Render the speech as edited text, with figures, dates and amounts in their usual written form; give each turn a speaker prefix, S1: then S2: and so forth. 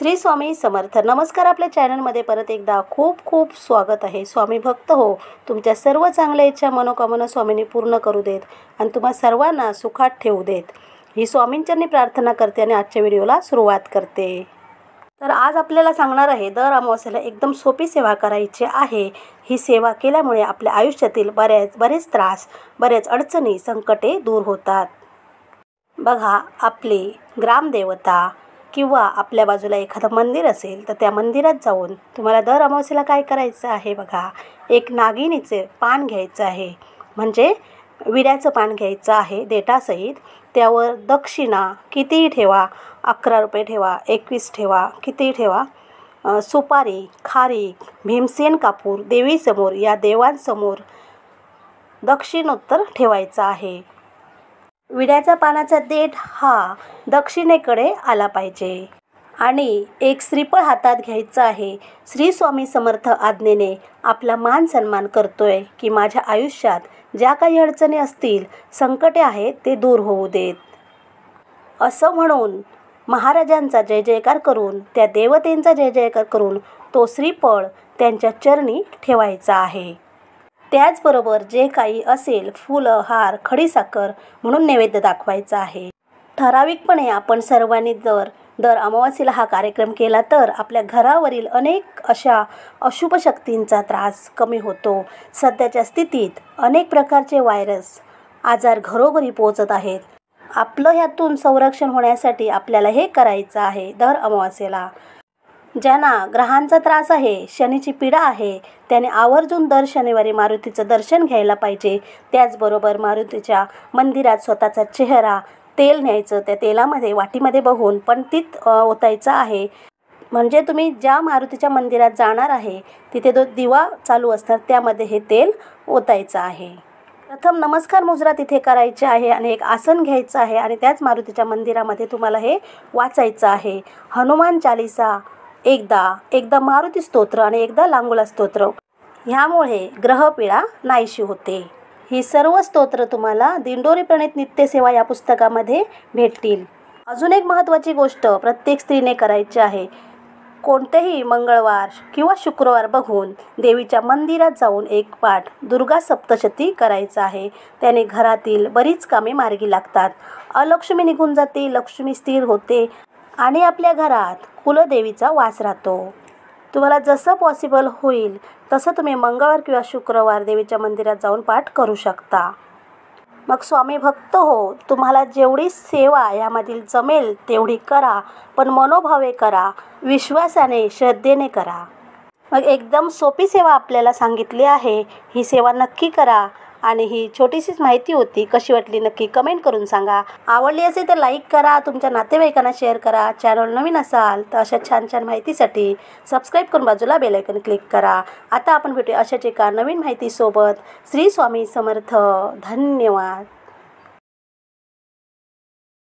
S1: श्री स्वामी समर्थ. नमस्कार. आपल्या चॅनलमध्ये परत एकदा खूप खूप स्वागत आहे. स्वामी भक्त हो, तुमच्या सर्व चांगल्या इच्छा मनोकामना स्वामींनी पूर्ण करू देत आणि तुम्हा सर्वांना सुखात ठेवू देत, ही स्वामींचरणी प्रार्थना करते आणि आजच्या व्हिडिओला सुरुवात करते. तर आज आपल्याला सांगणार आहे, दर अमावस्येला एकदम सोपी सेवा करायची आहे. ही सेवा केल्यामुळे आपल्या आयुष्यातील बरेच त्रास, बरेच अडचणी, संकटे दूर होतात. बघा, आपली ग्रामदेवता किंवा आपल्या बाजूला एखादं मंदिर असेल तर त्या मंदिरात जाऊन तुम्हाला दर अमावस्येला काय करायचं आहे. बघा, एक नागिनीचे पान घ्यायचं आहे, म्हणजे विड्याचं पान घ्यायचं आहे देठासहित. त्यावर दक्षिणा कितीही ठेवा, 11 रुपये ठेवा, 21 ठेवा, कितीही ठेवा. सुपारी, खारीक, भीमसेन कापूर देवीसमोर, या देवांसमोर दक्षिणोत्तर ठेवायचा आहे. विड्याचा पानाचा देठ हा दक्षिणेकडे आला पाहिजे आणि एक श्रीफळ हातात घ्यायचं आहे. श्री स्वामी समर्थ आज्ञेने आपला मान सन्मान करतोय की माझ्या आयुष्यात ज्या काही अडचणी असतील, संकटे आहेत, ते दूर होऊ देत, असं म्हणून महाराजांचा जय जयकार करून, त्या देवतेंचा जय जयकार करून तो श्रीफळ त्यांच्या चरणी ठेवायचा आहे. त्याचबरोबर जे काही असेल, फुलं, हार, खडीसाखर म्हणून नैवेद्य दाखवायचा आहे. ठराविकपणे आपण सर्वांनी दर अमावास्येला हा कार्यक्रम केला तर आपल्या घरावरील अनेक अशा अशुभ शक्तींचा त्रास कमी होतो. सध्याच्या स्थितीत अनेक प्रकारचे व्हायरस, आजार घरोघरी पोहोचत आहेत. आपलं ह्यातून संरक्षण होण्यासाठी आपल्याला हे करायचं आहे. दर अमावास्येला ज्यांना ग्रहांचा त्रास आहे, शनीची पीडा आहे, त्याने आवर्जून दर शनिवारी मारुतीचं दर्शन घ्यायला पाहिजे. त्याचबरोबर मारुतीच्या मंदिरात स्वतःचा चेहरा, तेल न्यायचं, त्या तेलामध्ये वाटीमध्ये बघून पंतीत ओतायचं आहे. म्हणजे तुम्ही ज्या मारुतीच्या मंदिरात जाणार आहे तिथे जो दिवा चालू असणार त्यामध्ये हे तेल ओतायचं आहे. प्रथम नमस्कार मुद्रा तिथे करायची आहे आणि एक आसन घ्यायचं आहे आणि त्याच मारुतीच्या मंदिरामध्ये तुम्हाला हे वाचायचं आहे. हनुमान चालीसा एकदा मारुती स्तोत्र आणि एकदा लांगुला स्तोत्र. ह्यामुळे ग्रहपीडा नाहीशी होते. ही सर्व स्तोत्र तुम्हाला दिंडोरी प्रणित नित्यसेवा या पुस्तकामध्ये भेटतील. अजून एक महत्त्वाची गोष्ट प्रत्येक स्त्रीने करायची आहे. कोणतेही मंगळवार किंवा शुक्रवार बघून देवीच्या मंदिरात जाऊन एक पाठ दुर्गा सप्तशती करायचा आहे. त्याने घरातील बरीच कामे मार्गी लागतात. अलक्ष्मी निघून जाते, लक्ष्मी स्थिर होते आणि आपल्या घरात कुलदेवीचा वास राहतो. तुम्हाला जसं पॉसिबल होईल तसं तुम्ही मंगळवार किंवा शुक्रवार देवीच्या मंदिरात जाऊन पाठ करू शकता. मग स्वामी भक्त हो, तुम्हाला जेवढी सेवा यामधील जमेल तेवढी करा, पण मनोभावे करा, विश्वासाने, श्रद्धेने करा. मग एकदम सोपी सेवा आपल्याला सांगितली आहे. ही सेवा नक्की करा. आणि ही छोटीशीच माहिती होती. कशी वाटली नक्की कमेंट करून सांगा. आवडली असेल तर लाईक करा, तुमच्या नातेवाईकांना शेअर करा. चॅनल नवीन असाल तर अशा छान छान माहितीसाठी सबस्क्राईब करून बाजूला बेल आयकॉन क्लिक करा. आता आपण भेटूया अशाच एका नवीन माहितीसोबत. श्री स्वामी समर्थ. धन्यवाद.